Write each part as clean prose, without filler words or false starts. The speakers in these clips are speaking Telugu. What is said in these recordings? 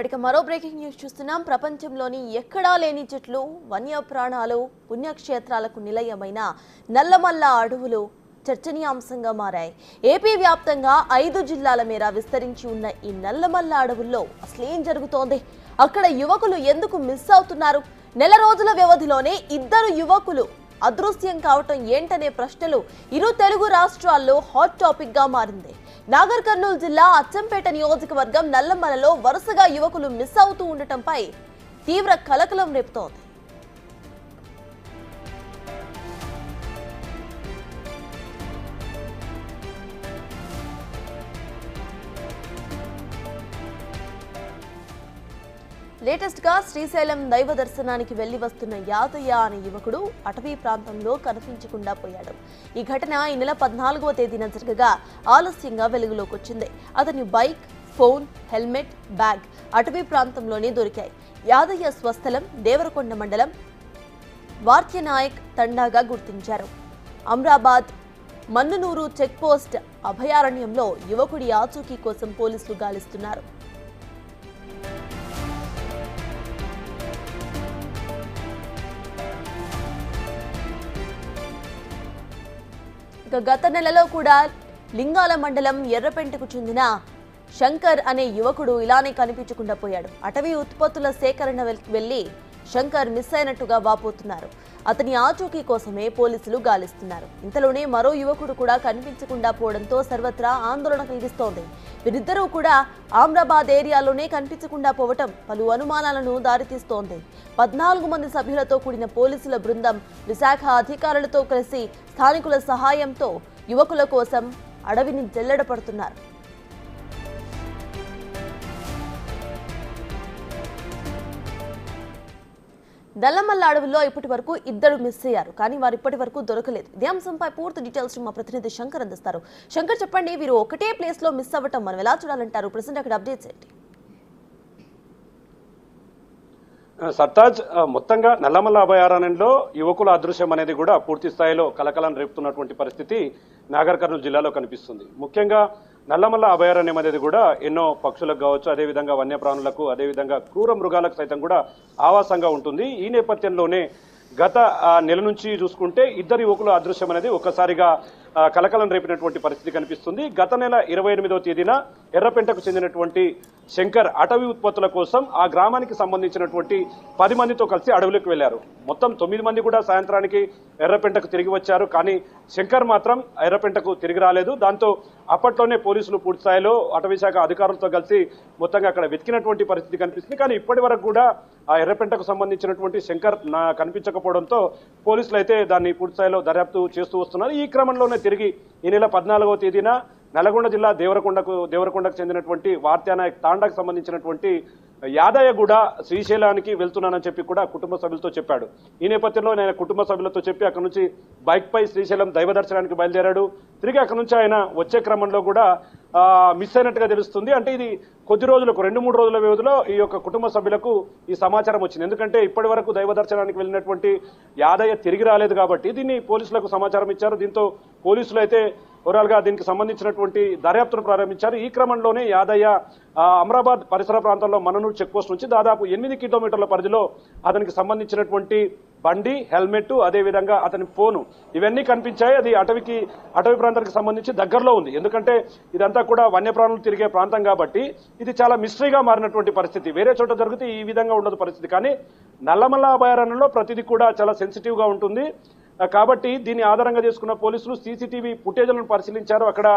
ఇక మరో బ్రేకింగ్ న్యూస్ చూస్తున్నాం. ప్రపంచంలోని ఎక్కడా లేని చెట్లు, వన్యప్రాణాలు, పుణ్యక్షేత్రాలకు నిలయమైన నల్లమల్ల అడవులు చర్చనీయాంశంగా మారాయి. ఏపీ వ్యాప్తంగా 5 జిల్లాల మేర విస్తరించి ఉన్న ఈ నల్లమల్ల అడవుల్లో అసలేం జరుగుతోంది? అక్కడ యువకులు ఎందుకు మిస్ అవుతున్నారు? నెల రోజుల వ్యవధిలోనే 2 యువకులు అదృశ్యం కావటం ఏంటనే ప్రశ్నలు ఇరు తెలుగు రాష్ట్రాల్లో హాట్ టాపిక్ గా మారింది. నాగర్ కర్నూలు జిల్లా అచ్చంపేట నియోజకవర్గం నల్లమలలో వరుసగా యువకులు మిస్ అవుతూ ఉండటంపై తీవ్ర కలకలం రేపుతోంది. లేటెస్ట్ గా శ్రీశైలం దైవ దర్శనానికి వెళ్లి వస్తున్న యాదయ్య అనే యువకుడు అటవీ ప్రాంతంలో కనిపించకుండా పోయాడు. ఈ ఘటన ఈ నెల 14వ తేదీన జరగగా ఆలస్యంగా వెలుగులోకి వచ్చింది. అతని బైక్, ఫోన్, హెల్మెట్, బ్యాగ్ అటవీ ప్రాంతంలోనే దొరికాయి. యాదయ్య స్వస్థలం దేవరకొండ మండలం వార్త్యనాయక్ తండాగా గుర్తించారు. అమ్రాబాద్ మన్నునూరు చెక్పోస్ట్ అభయారణ్యంలో యువకుడి ఆచూకీ కోసం పోలీసులు గాలిస్తున్నారు. గత నెలలో కూడా లింగాల మండలం ఎర్రపెంటకు చెందిన శంకర్ అనే యువకుడు ఇలానే కనిపించకుండా పోయాడు. అటవీ ఉత్పత్తుల సేకరణ వెళ్లి శంకర్ మిస్ అయినట్టుగా వాపోతున్నారు. అతని ఆచూకీ కోసమే పోలీసులు గాలిస్తున్నారు. ఇంతలోనే మరో యువకుడు కూడా కనిపించకుండా పోవడంతో సర్వత్రా ఆందోళన కలిగిస్తోంది. వీరిద్దరూ కూడా ఆమ్రాబాద్ ఏరియాలోనే కనిపించకుండా పోవటం పలు అనుమానాలను దారితీస్తోంది. 14 మంది సభ్యులతో కూడిన పోలీసుల బృందం విశాఖ అధికారులతో కలిసి స్థానికుల సహాయంతో యువకుల కోసం అడవిని జల్లెడపడుతున్నారు. నల్లమల్ల అడవుల్లో ఇప్పటి వరకు 2 మిస్ అయ్యారు, కానీ వారు ఇప్పటి వరకు దొరకలేదు. ఇదే అంశంపై పూర్తి డీటెయిల్స్ మా ప్రతినిధి శంకర్ అందిస్తారు. శంకర్, చెప్పండి, వీరు ఒకటే ప్లేస్ లో మిస్ అవ్వటం మనం ఎలా చూడాలంటారు? ప్రెసెంట్ అక్కడ అప్డేట్స్ ఏంటి? సర్తాజ్, మొత్తంగా నల్లమల్ల అభయారణ్యంలో యువకుల అదృశ్యం అనేది కూడా పూర్తి స్థాయిలో కలకలం రేపుతున్నటువంటి పరిస్థితి నాగర్ కర్నూలు జిల్లాలో కనిపిస్తుంది. ముఖ్యంగా నల్లమల్ల అభయారణ్యం అనేది కూడా ఎన్నో పక్షులకు కావచ్చు, అదేవిధంగా వన్యప్రాణులకు, అదేవిధంగా క్రూర మృగాలకు సైతం కూడా ఆవాసంగా ఉంటుంది. ఈ నేపథ్యంలోనే గత నెల నుంచి చూసుకుంటే 2 యువకుల అదృశ్యం అనేది ఒక్కసారిగా కలకలం రేపినటువంటి పరిస్థితి కనిపిస్తుంది. గత నెల 28వ తేదీన ఎర్రపెంటకు చెందినటువంటి శంకర్ అటవీ ఉత్పత్తుల కోసం ఆ గ్రామానికి సంబంధించినటువంటి 10 మందితో కలిసి అడవులకు వెళ్లారు. మొత్తం 9 మంది కూడా సాయంత్రానికి ఎర్రపెంటకు తిరిగి వచ్చారు. కానీ శంకర్ మాత్రం ఎర్రపెంటకు తిరిగి రాలేదు. దాంతో అప్పట్లోనే పోలీసులు పూర్తి స్థాయిలో అటవీ శాఖ అధికారులతో కలిసి మొత్తంగా అక్కడ వెతికినటువంటి పరిస్థితి కనిపిస్తుంది. కానీ ఇప్పటి వరకు కూడా ఆ ఎర్రపెంటకు సంబంధించినటువంటి శంకర్ కనిపించకపోవడంతో పోలీసులు అయితే దాన్ని పూర్తి స్థాయిలో దర్యాప్తు చేస్తూ వస్తున్నారు. ఈ క్రమంలోనే తిరిగి ఈ నెల 14వ తేదీన నల్గొండ జిల్లా దేవరకొండకు చెందినటువంటి వార్త్యానాయక్ తాండాకు సంబంధించినటువంటి యాదయ్య కూడా శ్రీశైలానికి వెళ్తున్నానని చెప్పి కూడా కుటుంబ సభ్యులతో చెప్పాడు. ఈ నేపథ్యంలో ఆయన కుటుంబ సభ్యులతో చెప్పి అక్కడి నుంచి బైక్ పై శ్రీశైలం దైవ దర్శనానికి బయలుదేరాడు. తిరిగి అక్కడి నుంచి ఆయన వచ్చే క్రమంలో కూడా మిస్ అయినట్టుగా తెలుస్తుంది. అంటే ఇది కొద్ది రోజులకు 2-3 రోజుల వ్యవధిలో ఈ యొక్క కుటుంబ సభ్యులకు ఈ సమాచారం వచ్చింది. ఎందుకంటే ఇప్పటి వరకు దైవ దర్శనానికి వెళ్ళినటువంటి యాదయ్య తిరిగి రాలేదు కాబట్టి దీన్ని పోలీసులకు సమాచారం ఇచ్చారు. దీంతో పోలీసులు అయితే ఓవరాల్ గా దీనికి సంబంధించినటువంటి దర్యాప్తును ప్రారంభించారు. ఈ క్రమంలోనే యాదయ్య అమ్రాబాద్ పరిసర ప్రాంతాల్లో మన్ననూరు చెక్ పోస్ట్ నుంచి దాదాపు 8 కిలోమీటర్ల పరిధిలో అతనికి సంబంధించినటువంటి బండి, హెల్మెట్, అదేవిధంగా అతని ఫోను ఇవన్నీ కనిపించాయి. అది అటవీ ప్రాంతానికి సంబంధించి దగ్గరలో ఉంది. ఎందుకంటే ఇదంతా కూడా వన్యప్రాణులు తిరిగే ప్రాంతం కాబట్టి ఇది చాలా మిస్టరీగా మారినటువంటి పరిస్థితి. వేరే చోట జరిగితే ఈ విధంగా ఉండదు పరిస్థితి. కానీ నల్లమల్ల అభయారణ్యంలో ప్రతిదీ కూడా చాలా సెన్సిటివ్ గా ఉంటుంది. కాబట్టి దీన్ని ఆధారంగా చేసుకున్న పోలీసులు సీసీటీవీ ఫుటేజ్లను పరిశీలించారు. అక్కడ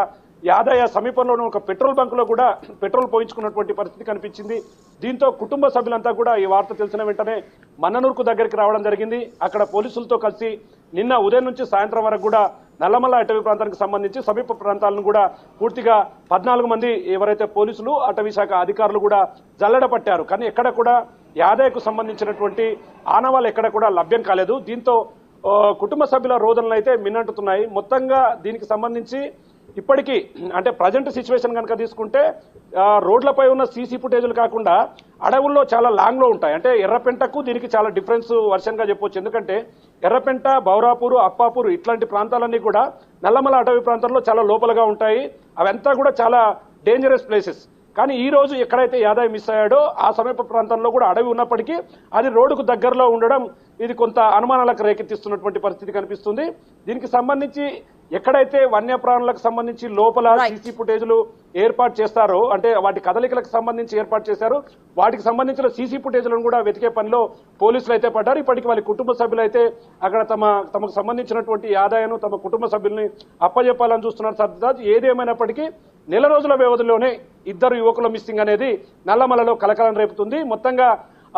యాదయ్య సమీపంలోని ఒక పెట్రోల్ బంక్ లో కూడా పెట్రోల్ పోయించుకున్నటువంటి పరిస్థితి కనిపించింది. దీంతో కుటుంబ సభ్యులంతా కూడా ఈ వార్త తెలిసిన వెంటనే మన్ననూరుకు దగ్గరికి రావడం జరిగింది. అక్కడ పోలీసులతో కలిసి నిన్న ఉదయం నుంచి సాయంత్రం వరకు కూడా నల్లమల్ల అటవీ ప్రాంతానికి సంబంధించి సమీప ప్రాంతాలను కూడా పూర్తిగా 14 మంది ఎవరైతే పోలీసులు, అటవీ శాఖ అధికారులు కూడా జల్లెడ పట్టారు. కానీ ఎక్కడ కూడా యాదయ్యకు సంబంధించినటువంటి ఆనవాళ్ళు ఎక్కడ కూడా లభ్యం కాలేదు. దీంతో కుటుంబ సభ్యుల రోదనలు అయితే మిన్నంటున్నాయి. మొత్తంగా దీనికి సంబంధించి ఇప్పటికీ అంటే ప్రజెంట్ సిచ్యువేషన్ కనుక తీసుకుంటే రోడ్లపై ఉన్న సీసీ ఫుటేజ్లు కాకుండా అడవుల్లో చాలా లాంగ్ లో ఉంటాయి. అంటే ఎర్రపెంటకు దీనికి చాలా డిఫరెన్స్ వర్షన్ గా చెప్పొచ్చు. ఎందుకంటే ఎర్రపెంట, బౌరాపూరు, అప్పాపూరు ఇట్లాంటి ప్రాంతాలన్నీ కూడా నల్లమల్ల అటవీ ప్రాంతాల్లో చాలా లోపలగా ఉంటాయి. అవంతా కూడా చాలా డేంజరస్ ప్లేసెస్. కానీ ఈ రోజు ఎక్కడైతే యాదయ్య మిస్ అయ్యాడో ఆ సమీప ప్రాంతంలో కూడా అడవి ఉన్నప్పటికీ అది రోడ్డుకు దగ్గరలో ఉండడం ఇది కొంత అనుమానాలకు రేకెత్తిస్తున్నటువంటి పరిస్థితి కనిపిస్తుంది. దీనికి సంబంధించి ఎక్కడైతే వన్యప్రాణులకు సంబంధించి లోపల సీసీ ఫుటేజ్లు ఏర్పాటు చేస్తారో, అంటే వాటి కదలికలకు సంబంధించి ఏర్పాటు చేశారు, వాటికి సంబంధించిన సీసీ ఫుటేజ్లను కూడా వెతికే పనిలో పోలీసులు అయితే పడ్డారు. ఇప్పటికి వాళ్ళ కుటుంబ సభ్యులు అయితే అక్కడ తమకు సంబంధించినటువంటి యాదయ్యను తమ కుటుంబ సభ్యుల్ని అప్పజెప్పాలని చూస్తున్నారు. సర్దాజ్, ఏదేమైనప్పటికీ నెల రోజుల వ్యవధిలోనే ఇద్దరు యువకుల మిస్సింగ్ అనేది నల్లమలలో కలకలం రేపుతుంది. మొత్తంగా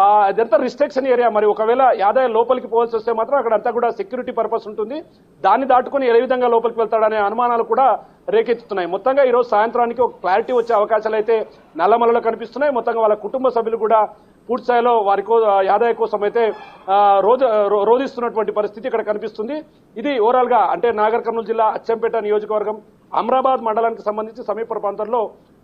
అదంతా రిస్ట్రిక్షన్ ఏరియా. మరి ఒకవేళ యాదయ్య లోపలికి పోవాల్సి వస్తే మాత్రం అక్కడ అంతా కూడా సెక్యూరిటీ పర్పస్ ఉంటుంది. దాన్ని దాటుకుని ఏ విధంగా లోపలికి వెళ్తాడనే అనుమానాలు కూడా రేకెత్తుతున్నాయి. మొత్తంగా ఈ రోజు సాయంత్రానికి ఒక క్లారిటీ వచ్చే అవకాశాలు అయితే నల్లమలలో కనిపిస్తున్నాయి. మొత్తంగా వాళ్ళ కుటుంబ సభ్యులు కూడా పూర్తి స్థాయిలో యాదయ్య కోసం అయితే రోధిస్తున్నటువంటి పరిస్థితి ఇక్కడ కనిపిస్తుంది. ఇది ఓవరాల్ గా అంటే నాగర్ కర్నూలు జిల్లా అచ్చంపేట నియోజకవర్గం అమరాబాద్ మండలానికి సంబంధించి సమీప ప్రాంతంలో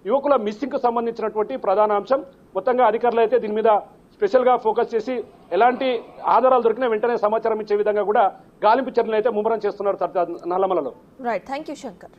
యువకుల మిస్సింగ్ కు సంబంధించినటువంటి ప్రధాన అంశం. మొత్తంగా అధికారులు అయితే దీని మీద స్పెషల్ గా ఫోకస్ చేసి ఎలాంటి ఆధారాలు దొరికినా వెంటనే సమాచారం ఇచ్చే విధంగా కూడా గాలింపు చర్యలు అయితే ముమ్మరం చేస్తున్నారు నల్లమలలో. Right, thank you Shankar.